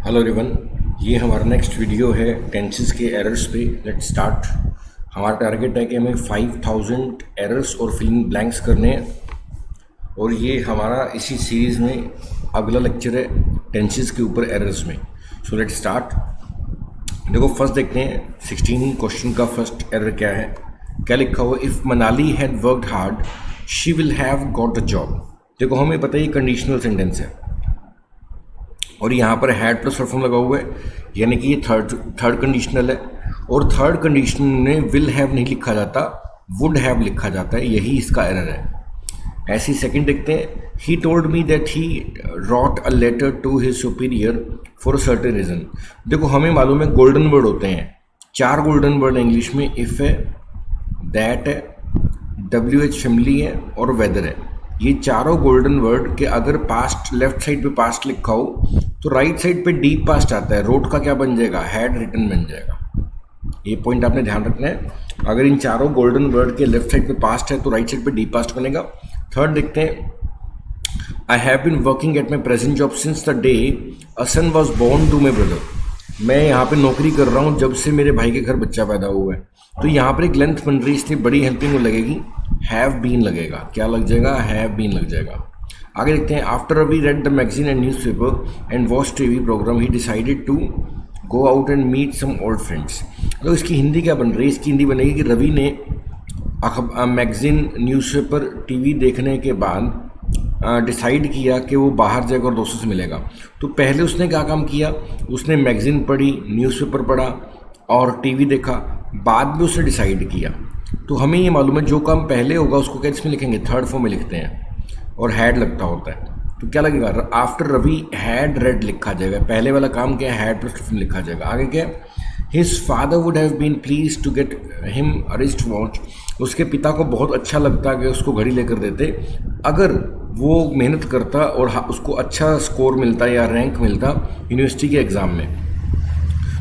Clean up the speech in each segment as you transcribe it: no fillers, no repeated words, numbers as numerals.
Hello everyone, ये हमारा next video है टेंसेस के एरर्स पे। Let's start. हमारा टारगेट है कि हमें 5000 एरर्स और फिलिंग ब्लैंक्स करने हैं और ये हमारा इसी सीरीज़ में अगला लेक्चर है टेंसेस के ऊपर एरर्स में। So let's start. देखो फर्स्ट देखते हैं 16 क्वेश्चन का फर्स्ट एरर क्या है। क्या लिखा हुआ, if Manali had worked hard she will have got a job. देखो हमें पता है ये कंडीशनल सेंटेंस है और यहाँ पर हैड प्लस फॉर्म लगा हुआ है, यानी कि ये थर्ड कंडीशनल है। और थर्ड कंडीशनल में विल हैव नहीं लिखा जाता, वुड हैव लिखा जाता है, यही इसका एरर है। ऐसे ही सेकंड देखते हैं, he told me that he wrote a letter to his superior for a certain reason. देखो हमें मालूम है गोल्डन वर्ड होते हैं, 4 गोल्डन वर्ड इंग्लिश में, इफ़ है, दैट है, WH फैमिली है और वेदर है। ये चारों गोल्डन वर्ड के अगर पास्ट लेफ्ट साइड पे पास्ट लिखा हो तो राइट साइड पे डीप पास्ट आता है, रोट का क्या बन जाएगा, हैड रिटन बन जाएगा। ये पॉइंट आपने ध्यान रखना है। अगर इन चारों गोल्डन वर्ड के लेफ्ट साइड पे पास्ट है तो राइट साइड पे डीप पास्ट बनेगा। थर्ड देखते हैं, I have been working at my present job since the day a son was born to my brother. मैं यहाँ पे नौकरी कर रहा हूँ जब से मेरे भाई के घर बच्चा पैदा हुआ है। तो यहाँ पर एक लेंथ बन रही है, इसलिए बड़ी हेल्पिंग लगेगी, हैव बीन लगेगा। क्या लग जाएगा, हैव बीन लग जाएगा। आगे देखते हैं, after Ravi read the magazine and newspaper and watch TV programme he decided to go out and meet some old friends. तो इसकी हिंदी क्या बन रही है, इसकी हिंदी बनेगी कि रवि ने मैगजीन न्यूज़पेपर टीवी देखने के बाद डिसाइड किया कि वो बाहर जाएगा और दोस्तों से मिलेगा। तो पहले उसने क्या काम किया, उसने मैगजीन पढ़ी, न्यूज़पेपर पढ़ा और टीवी देखा, बाद में उसने डिसाइड किया। तो हमें ये मालूम है जो काम पहले होगा उसको क्या इसमें लिखेंगे, थर्ड फॉर्म में लिखते हैं और हैड लगता होता है। तो क्या लगेगा, आफ्टर रवि हैड रेड लिखा जाएगा, पहले वाला काम क्या है, हैड प्लस लिखा जाएगा। आगे क्या, his father would have been please to get him a wrist watch. उसके पिता को बहुत अच्छा लगता कि उसको घड़ी लेकर देते अगर वो मेहनत करता और उसको अच्छा स्कोर मिलता या रैंक मिलता यूनिवर्सिटी के एग्ज़ाम में।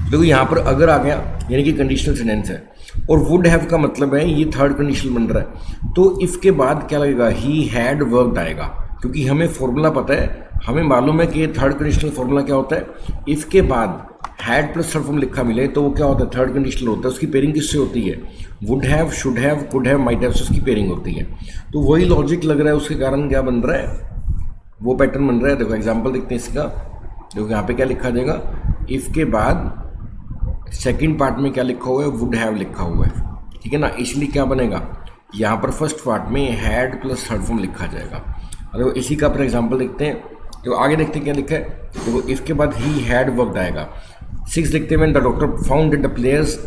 देखो यहाँ पर अगर आ गया यानी कि कंडीशनल सेंटेंस है और वुड हैव का मतलब है ये थर्ड कंडीशनल बन रहा है। तो इफ़ के बाद क्या लगेगा, ही हैड वर्कड आएगा, क्योंकि हमें फॉर्मूला पता है, हमें मालूम है कि ये थर्ड कंडीशनल फॉर्मूला क्या होता है, इफ़ के बाद हैड प्लस थर्ड फॉर्म लिखा मिले तो वो क्या होता है, थर्ड कंडीशनल होता है। उसकी पेयरिंग किससे होती है, would have, should have, could have, might have से उसकी पेयरिंग होती है। तो वही लॉजिक लग रहा है, उसके कारण क्या बन रहा है, वो पैटर्न बन रहा है। देखो एग्जाम्पल देखते हैं इसका। देखो यहाँ पे क्या लिखा जाएगा, इफ़ के बाद सेकंड पार्ट में क्या लिखा हुआ है, वुड हैव लिखा हुआ है, ठीक है ना। इसलिए क्या बनेगा, यहाँ पर फर्स्ट पार्ट में हैड प्लस थर्ड फॉर्म लिखा जाएगा। देखो इसी का पर एग्जांपल देखते हैं। तो आगे देखते हैं क्या लिखा है। देखो इफ़ के बाद ही हैड वर्कड आएगा। 6 देखते हैं, when the doctor found the players.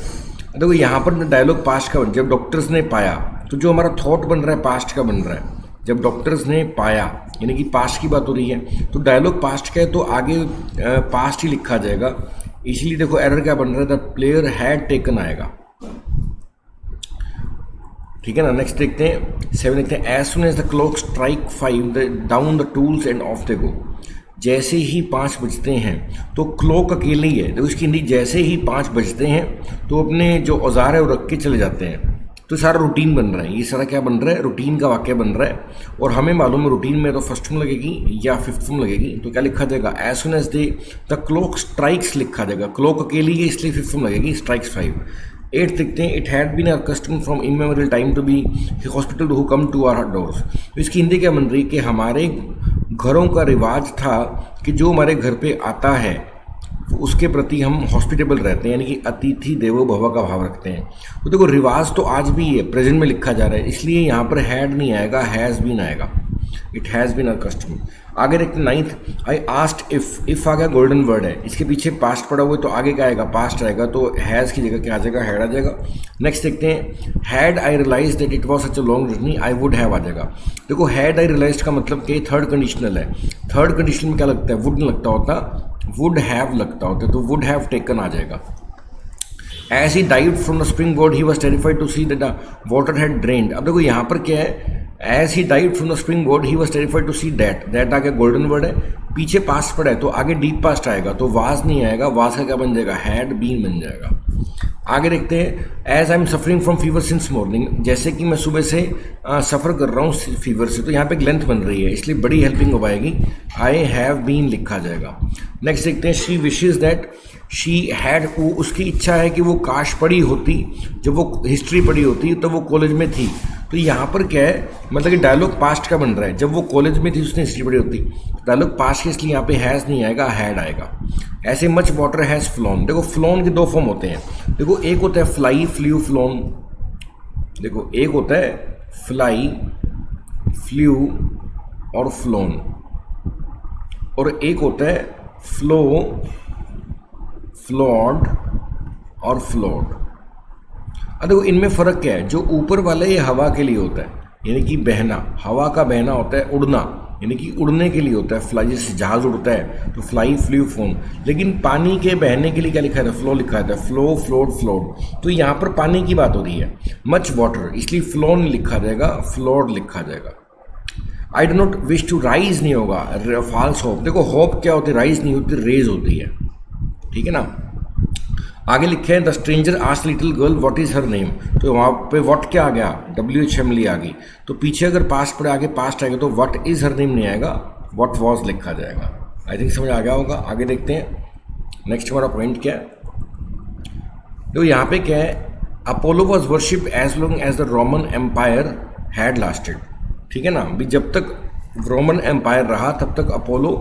देखो यहाँ पर डायलॉग पास्ट का, जब डॉक्टर्स ने पाया, तो जो हमारा थॉट बन रहा है पास्ट का बन रहा है। जब डॉक्टर्स ने पाया यानी कि पास्ट की बात हो रही है, तो डायलॉग पास्ट का है तो आगे पास्ट ही लिखा जाएगा। इसलिए देखो एरर क्या बन रहा है, द प्लेयर हैड टेकन आएगा, ठीक है ना। नेक्स्ट देखते हैं 7 देखते हैं, as soon as the clock strike 5 down the tools and off they go. जैसे ही 5 बजते हैं, तो क्लॉक अकेले ही है, तो इसकी हिंदी जैसे ही 5 बजते हैं तो अपने जो औजार है वो रख के चले जाते हैं। तो सारा रूटीन बन रहा है, ये सारा क्या बन रहा है, रूटीन का वाक्य बन रहा है। और हमें मालूम है रूटीन में तो फर्स्ट फॉर्म लगेगी या फिफ्थ फॉर्म लगेगी। तो क्या लिखा जाएगा, as soon as the clock strikes लिखा जाएगा, क्लॉक अकेली है इसलिए फिफ्थ फॉर्म लगेगी, स्ट्राइक्स 5। 8 देखते हैं, it had been our custom from immemorial time to be hospital who come to our doors. तो इसकी हिंदी क्या बन रही है कि हमारे घरों का रिवाज था कि जो हमारे घर पे आता है उसके प्रति हम हॉस्पिटेबल रहते हैं, यानी कि अतिथि देवो भव का भाव रखते हैं। तो देखो रिवाज तो आज भी है, प्रेजेंट में लिखा जा रहा है, इसलिए यहाँ पर हैड नहीं आएगा, हैज़ बीन आएगा। It has been our custom. आगे देखते हैं 9th, आई आस्क्ड इफ़ आ गया गोल्डन वर्ड है, इसके पीछे पास्ट पड़ा हुआ है तो आगे क्या आएगा, पास्ट आएगा, तो हैज़ की जगह क्या आ जाएगा, हैड आ जाएगा। नेक्स्ट देखते हैं, had I realize that it was such a long journey I would have आ जाएगा। देखो हैड आई रियलाइज का मतलब कि थर्ड कंडीशनल है, थर्ड कंडीशनल में क्या लगता है, वुड नहीं लगता होता, वुड हैव लगता होता, तो वुड हैव टेकन आ जाएगा। As he dive from the spring board he was terrified to see that the water had drained. अब देखो यहाँ पर क्या है, as he dive from the spring board he was terrified to see that आ गया गोल्डन वर्ड है, पीछे पास्ट पड़ा है तो आगे डीप पास्ट आएगा, तो वाज नहीं आएगा, वाज का क्या बन जाएगा, हैड बीन बन जाएगा। आगे देखते हैं, as I am suffering from fever since morning, जैसे कि मैं सुबह से सफ़र कर रहा हूँ फीवर से, तो यहाँ पे एक लेंथ बन रही है इसलिए बड़ी हेल्पिंग हो पाएगी, आई हैव बीन लिखा जाएगा। नेक्स्ट देखते हैं she wishes that she had, वो उसकी इच्छा है कि वो काश पढ़ी होती, जब वो हिस्ट्री पढ़ी होती तो वो कॉलेज में थी। तो यहाँ पर क्या है, मतलब कि डायलॉग पास्ट का बन रहा है, जब वो कॉलेज में थी उसने हिस्ट्री पढ़ी होती। डायलॉग पास्ट के इसलिए यहाँ पे हैज़ नहीं आएगा, हैड आएगा। ऐसे मच वाटर हैज़ फ्लोन। देखो फ्लोन के दो फॉर्म होते हैं। देखो एक होता है फ्लाई, फ्लू, फ्लोन। देखो एक होता है फ्लाई, फ्लू और फ्लोन, और एक होता है फ्लो, फ्लॉड और फ्लोड। अब देखो इनमें फ़र्क क्या है, जो ऊपर वाला ये हवा के लिए होता है, यानी कि बहना, हवा का बहना होता है। उड़ना यानी कि उड़ने के लिए होता है, फ्लाई, जैसे जहाज उड़ता है तो फ्लाई, फ्लू, फोन। लेकिन पानी के बहने के लिए क्या लिखा है, फ्लो लिखा है, फ्लो, फ्लोड, फ्लोड। तो यहाँ पर पानी की बात हो रही है, मच वाटर, इसलिए फ्लोन लिखा जाएगा, फ्लोड लिखा जाएगा। I do not wish to rise नहीं होगा, फॉल्स होप। देखो होप क्या होती है, राइज नहीं होती, रेज होती है, ठीक है ना। आगे लिखे हैं the stranger asked little girl what is her name. तो वहाँ पे व्हाट क्या आ गया, WH फैमिली आ गई। तो पीछे अगर पास्ट पड़े, आगे पास्ट आएगा, तो व्हाट इज हर नेम नहीं आएगा, व्हाट वाज लिखा जाएगा। आई थिंक समझ आ गया होगा। आगे देखते हैं नेक्स्ट हमारा पॉइंट क्या है। तो यहाँ पे क्या है, Apollo was worship as long as the Roman Empire had lasted. ठीक है ना, भी जब तक रोमन एम्पायर रहा तब तक अपोलो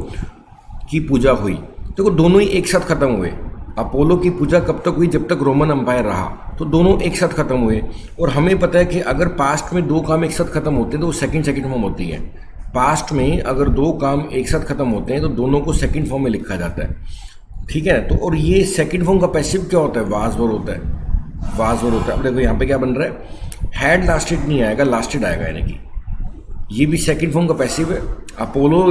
की पूजा हुई। देखो दोनों ही एक साथ खत्म हुए। अपोलो की पूजा कब तक हुई, जब तक रोमन एम्पायर रहा, तो दोनों एक साथ खत्म हुए। और हमें पता है कि अगर पास्ट में दो काम एक साथ खत्म होते हैं तो वो सेकंड फॉर्म होती है। पास्ट में अगर दो काम एक साथ खत्म होते हैं तो दोनों को सेकंड फॉर्म में लिखा जाता है, ठीक है। तो और ये सेकंड फॉर्म का पैसिव क्या होता है, वाज वर होता है, वाज वर होता है। अब देखो यहाँ पे क्या बन रहा है, हैड लास्टेड नहीं आएगा, लास्टेड आएगा, यानी कि ये भी सेकंड फॉर्म का पैसिव है। अपोलो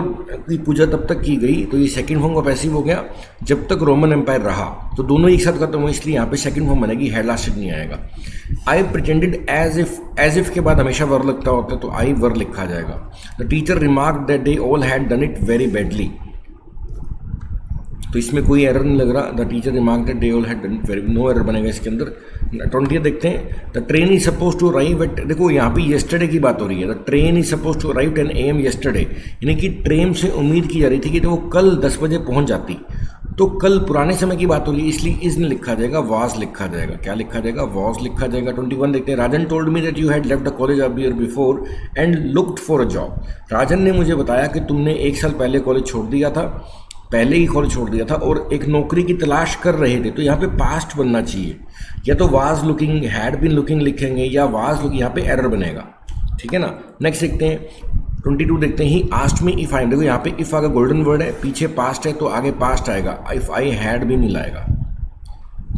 की पूजा तब तक की गई तो ये सेकंड फॉर्म का पैसिव हो गया, जब तक रोमन एम्पायर रहा। तो दोनों एक साथ खत्म हुए, इसलिए यहाँ पे सेकंड फॉर्म बनेगी, हैड लास्टेड नहीं आएगा। आई प्रिटेंडेड एज इफ के बाद हमेशा वर लगता होता है, तो आई वर लिखा जाएगा। The teacher remark that they all had done it very badly. तो इसमें कोई एरर नहीं लग रहा। The teacher remark that they all had done it very, no error बनेगा इसके अंदर। 20 देखते हैं। The train is suppose to arrive at, देखो यहाँ पे येस्टरडे की बात हो रही है। The train is suppose to arrive 10 AM yesterday, यानी कि ट्रेन से उम्मीद की जा रही थी कि तो वो कल 10 बजे पहुंच जाती। तो कल पुराने समय की बात हो रही है, इसलिए इज नहीं लिखा जाएगा, वाज लिखा जाएगा। क्या लिखा जाएगा, वाज लिखा जाएगा। 21 देखते हैं। Rajan told me that you had left the college a year before and looked for a job. Rajan ने मुझे बताया कि तुमने 1 साल पहले कॉलेज छोड़ दिया था, पहले ही कॉलेज छोड़ दिया था और एक नौकरी की तलाश कर रहे थे। तो यहाँ पे पास्ट बनना चाहिए, या तो was looking, had been looking लिखेंगे, या वाज लुकिंग, यहाँ पे एरर बनेगा, ठीक है ना। नेक्स्ट देखते हैं 22 देखते हैं। He asked me if I, देखो यहाँ पे इफ आगे गोल्डन वर्ड है, पीछे पास्ट है तो आगे पास्ट आएगा। इफ आई हैड भी नहीं लाएगा,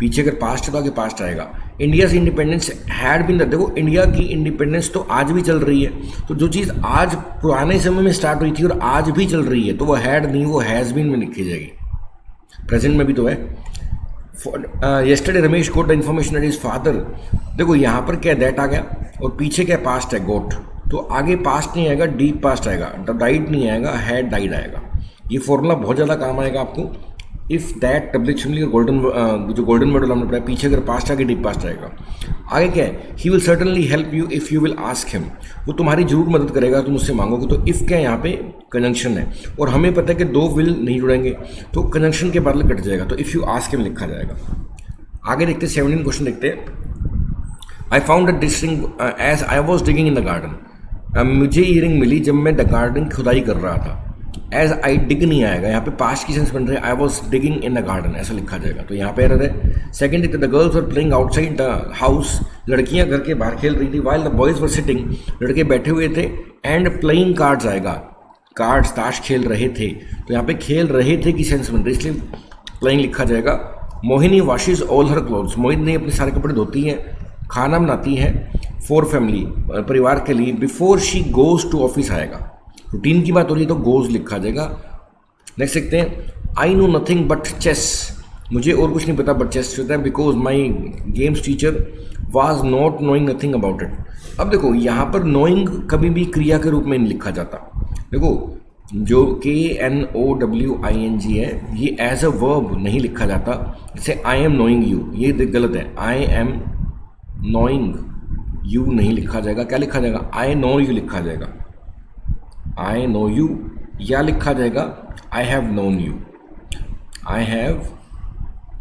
पीछे अगर पास्ट है तो आगे पास्ट आएगा। इंडिया इंडिपेंडेंस हैड बीन, देखो इंडिया की इंडिपेंडेंस तो आज भी चल रही है। तो जो चीज़ आज पुराने समय में स्टार्ट हुई थी और आज भी चल रही है, तो वो हैड नहीं, वो हैज़ बीन में लिखी जाएगी। प्रेजेंट में भी तो है। Yesterday Ramesh goat the information that is father. देखो यहाँ पर क्या दैट आ गया और पीछे क्या पास्ट है, गोट। तो आगे पास्ट नहीं आएगा, डीप पास्ट आएगा। डाइड नहीं आएगा, हैड डाइड आएगा। ये फॉर्मूला बहुत ज़्यादा काम आएगा आपको। इफ दैट WH फैमिली और गोल्डन, जो गोल्डन वर्ड हमने पढ़ा, पीछे अगर पास्ट आगे डीप पास्ट आएगा। आगे क्या है, he will certainly help you if you will ask him. वो तुम्हारी जरूर मदद करेगा, तुम उससे मांगोगे। तो इफ़ क्या है, यहाँ पे कंजंक्शन है और हमें पता है कि दो विल नहीं जुड़ेंगे, तो कंजंक्शन के बदले कट जाएगा। तो इफ़ यू आस्क हिम लिखा जाएगा। आगे देखते हैं 17 क्वेश्चन देखते हैं। I found a distinct as I was digging in the garden. मुझे ईयरिंग मिली जब मैं द गार्डन खुदाई कर रहा था। एज आई डिग नहीं आएगा, यहाँ पे पास्ट की सेंस बन रहे हैं, आई was digging in the garden ऐसा लिखा जाएगा। तो यहाँ पे एरर है। सेकंड देखते, the girls were playing outside the house. लड़कियाँ घर के बाहर खेल रही थी। While the boys were sitting, लड़के बैठे हुए थे। एंड प्लेइंग कार्ड्स आएगा, कार्ड्स ताश खेल रहे थे। तो यहाँ पे खेल रहे थे की सेंस बन रही है, इसलिए प्लेइंग लिखा जाएगा। मोहिनी वॉशेज ऑल हर क्लोथ्स, मोहिनी ने अपने सारे कपड़े धोती हैं। खाना बनाती है फॉर फैमिली, परिवार के लिए। Before she goes to office आएगा, रूटीन की बात हो रही है तो गोज लिखा जाएगा। नेक्स्ट देखते हैं। I know nothing but chess, मुझे और कुछ नहीं पता बट चेस होता है। Because my games teacher was not knowing nothing about it. अब देखो यहाँ पर नोइंग कभी भी क्रिया के रूप में नहीं लिखा जाता। देखो जो KNOWING है, ये एज अ वर्ब नहीं लिखा जाता। जैसे आई एम नोइंग यू, ये गलत है। आई एम नोइंग यू नहीं लिखा जाएगा। क्या लिखा जाएगा, आई नो यू लिखा जाएगा। आई नो यू, या लिखा जाएगा I have known you. I have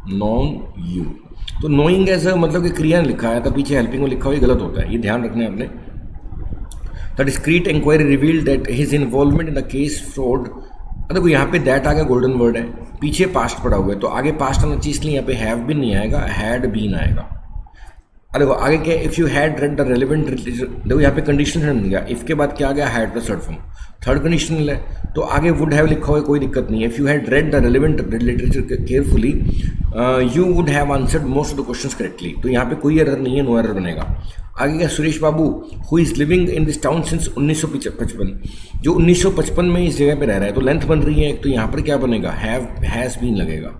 known you. तो नोइंग एज मतलब कि क्रिया ने लिखा है था, पीछे हेल्पिंग में लिखा हुआ, ये गलत होता है, ये ध्यान रखना है आपने। The discreet inquiry revealed that his involvement in the case fraud. देखो यहाँ पे दैट आ गया, गोल्डन वर्ड है, पीछे पास्ट पड़ा हुआ है, तो आगे पास्ट आना चाहिए, इसलिए यहाँ पे हैव बीन नहीं आएगा, हैड बीन आएगा। देखो आगे क्या है, if you had read the relevant, देखो यहाँ पे कंडीशनल मिल गया, इफ़ के बाद क्या आ गया, had plus third form, third conditional है, तो आगे वुड हैव लिखा हुआ है, कोई दिक्कत नहीं है। If you had read the relevant literature carefully you would have answered most of the questions correctly, तो यहाँ पे कोई एरर नहीं है, नो एरर बनेगा। आगे क्या, Suresh Babu who is living in this town since 1955, जो 1955 में इस जगह पे रह रहा है, तो लेंथ बन रही है, तो यहाँ पर क्या बनेगा, हैव हैज़ बीन लगेगा,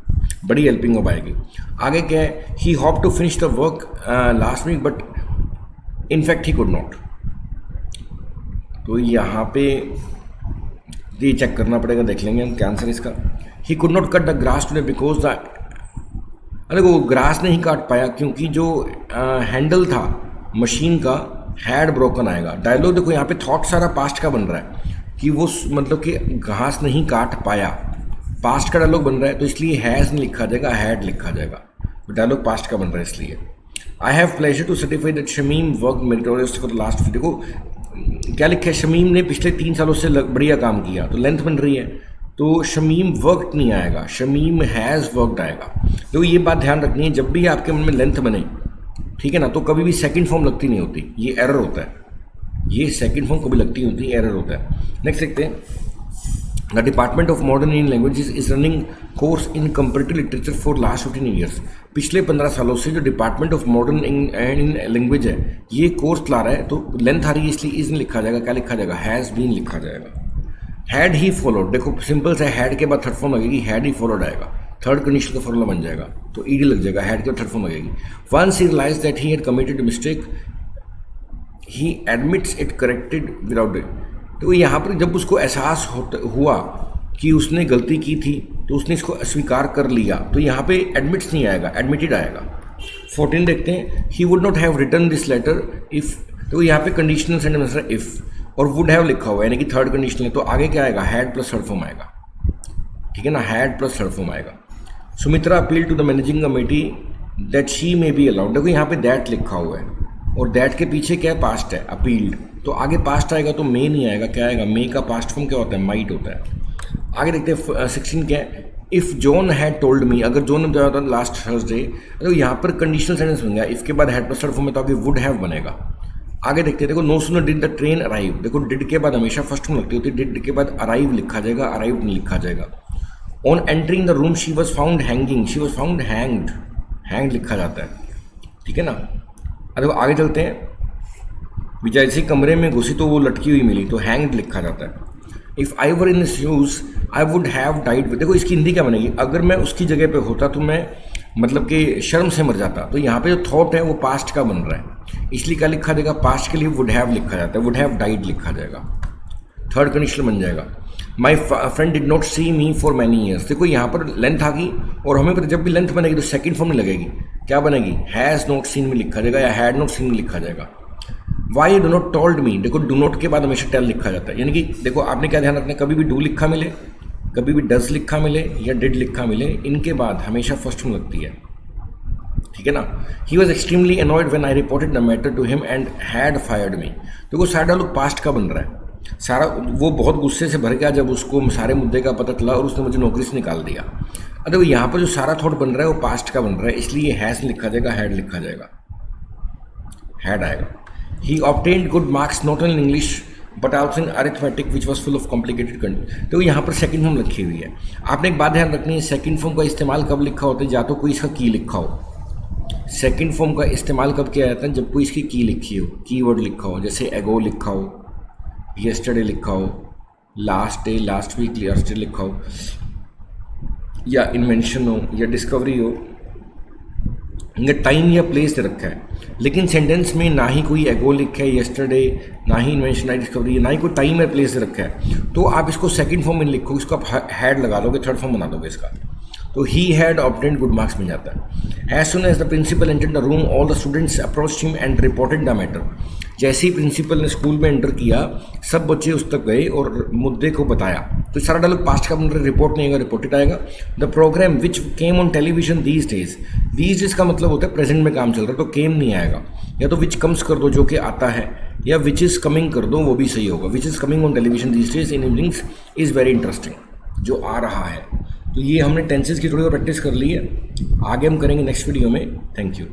बड़ी हेल्पिंग हो पाएगी। आगे क्या है, he hope to finish the work last week but in fact he could not, तो यहाँ पे ये चेक करना पड़ेगा, देख लेंगे हम क्या आंसर इसका। ही could not cut the grass today because the, अरे वो ग्रास नहीं काट पाया क्योंकि जो हैंडल था मशीन का हैड ब्रोकन आएगा। डायलॉग देखो यहाँ पे थॉट सारा पास्ट का बन रहा है कि वो मतलब कि घास नहीं काट पाया, पास्ट का डायलॉग बन रहा है, तो इसलिए हैज़ नहीं लिखा जाएगा, हैड लिखा जाएगा, डायलॉग पास्ट का बन रहा है इसलिए। I have pleasure to certify that Shamim work meritorious for the last, देखो क्या लिखा है, शमीम ने पिछले 3 सालों से बढ़िया काम किया, तो लेंथ बन रही है, तो शमीम वर्कड नहीं आएगा, शमीम हैज़ वर्कड आएगा। तो ये बात ध्यान रखनी है, जब भी आपके मन में लेंथ बने, ठीक है ना, तो कभी भी सेकंड फॉर्म लगती नहीं होती, ये एरर होता है, ये सेकंड फॉर्म कभी लगती नहीं होती, एरर होता है। नेक्स्ट देखते हैं, the department of modern Indian languages is running course in comparative literature for last 15 years, पिछले 15 सालों से जो department of modern and language है ये कोर्स ला रहा है, तो लेंथ आ रही है इसलिए इज लिखा जाएगा, क्या लिखा जाएगा, हैज़ बीन लिखा जाएगा। हैड ही फॉलोड, देखो सिंपल से हैड के बाद थर्ड फॉर्म लगेगी, हैड ही फॉलोड आएगा, थर्ड कंडीशन का फॉर्मूला बन जाएगा, तो ईडी लग जाएगा, हैड के बाद थर्ड फॉर्म लगेगी। Once he realize that he had committed mistake he admits it corrected without it, तो यहाँ पर जब उसको एहसास हुआ कि उसने गलती की थी तो उसने इसको अस्वीकार कर लिया, तो यहाँ पे एडमिट्स नहीं आएगा, एडमिटेड आएगा। 14 देखते हैं, he would not have written this letter if, तो यहाँ पे कंडीशनल सेंटेंस है इफ़, और वुड हैव लिखा हुआ है यानी कि थर्ड कंडीशनल है, तो आगे क्या आएगा, हैड प्लस थर्ड फॉर्म आएगा, ठीक है ना, हैड प्लस थर्ड फॉर्म आएगा। Sumitra appeal to the managing committee that she may be allowed, देखो यहाँ पे दैट लिखा हुआ है और दैट के पीछे क्या है, पास्ट है, अपील्ड, तो आगे पास्ट आएगा तो मे नहीं आएगा, क्या आएगा, मे का पास्ट फॉर्म क्या होता है, माइट होता है। आगे देखते हैं 16 क्या है, if John had told me, अगर जॉन ने बताया था लास्ट थर्सडे, तो यहाँ पर कंडीशनल सेंटेंस बन गया, इफ़ के बाद हैड प्लस थर्ड फॉर्म में, तो आगे वुड हैव बनेगा। आगे देखते हैं, देखो no sooner did the train arrive, देखो डिड के बाद हमेशा फर्स्ट में लगती होती है, डिड के बाद अराइव लिखा जाएगा, अराइव नहीं लिखा जाएगा। On entering the room she was found hanging, she was found hanged, hang लिखा जाता है, ठीक है ना। देखो आगे चलते हैं, जैसे कमरे में घुसी तो वो लटकी हुई मिली, तो हैंग्ड लिखा जाता है। If I were in shoes I would have died, देखो इसकी हिंदी क्या बनेगी, अगर मैं उसकी जगह पे होता तो मैं मतलब कि शर्म से मर जाता, तो यहाँ पे जो थॉट है वो पास्ट का बन रहा है, इसलिए क्या लिखा जाएगा, पास्ट के लिए वुड हैव लिखा जाता है, वुड हैव डाइड लिखा जाएगा, थर्ड कंडीशन बन जाएगा। My friend did not see me for many years, देखो यहाँ पर लेंथ आ गई, और हमें पता जब भी लेंथ बनेगी तो सेकंड फॉर्म में लगेगी, क्या बनेगी, हैज़ नॉट सीन में लिखा जाएगा या हैड नॉट सीन में लिखा जाएगा। Why do not told me, देखो डू नॉट के बाद हमेशा टेल लिखा जाता है, यानी कि देखो आपने क्या ध्यान रखना है, कभी भी डू लिखा मिले, कभी भी डज लिखा मिले या डिड लिखा मिले, इनके बाद हमेशा फर्स्ट में लगती है, ठीक है ना। He was extremely annoyed when I reported the matter to him and had fired me, देखो सारा लोग पास्ट का बन रहा है, सारा वो बहुत गुस्से से भर गया जब उसको सारे मुद्दे का पता चला और उसने मुझे नौकरी से निकाल दिया। अब देखो यहाँ पर जो सारा थॉट बन रहा है वो पास्ट का बन रहा है, इसलिए हैज़ लिखा जाएगा, हैड लिखा जाएगा, हैड आएगा। He obtained good marks not only in English but also in arithmetic which was full of complicated content, तो यहाँ पर सेकंड फॉर्म लिखी हुई है। आपने एक बात ध्यान रखनी है, सेकंड फॉर्म का इस्तेमाल कब लिखा होता है, या तो कोई इसका की लिखा हो, सेकंड फॉर्म का इस्तेमाल कब किया जाता है, जब कोई इसकी की लिखी हो, कीवर्ड लिखा हो, जैसे एगो लिखा हो, येस्टरडे लिखा हो, last day, last week, last day लिखा हो, या इन्वेंशन हो या डिस्कवरी हो, या टाइम या प्लेस दे रखा है, लेकिन सेंटेंस में ना ही कोई एगो लिखा है, येस्टरडे, ना ही इन्वेंशन, ना ही डिस्कवरी, ना ही कोई टाइम या प्लेस दे रखा है, तो आप इसको सेकंड फॉर्म में लिखो, इसको आप हैड लगा दोगे, थर्ड फॉर्म बना दोगे इसका, तो he had obtained good marks मिल जाता है। As soon as the principal entered the room all the students approached him and reported the matter, जैसे ही प्रिंसिपल ने स्कूल में एंटर किया, सब बच्चे उस तक गए और मुद्दे को बताया। तो सारा डायलॉग पास्ट का रिपोर्ट नहीं आएगा, रिपोर्टेड आएगा। The programme which came on television these days का मतलब होता है प्रेजेंट में काम चल रहा है, तो केम नहीं आएगा। या तो विच कम्स कर दो जो कि आता है, या विच इज़ कमिंग कर दो, वो भी सही होगा। Which is coming on television these days in evenings is very interesting, जो आ रहा है। तो ये हमने टेंसेस की थोड़ी और प्रैक्टिस कर ली है, आगे हम करेंगे नेक्स्ट वीडियो में। Thank you.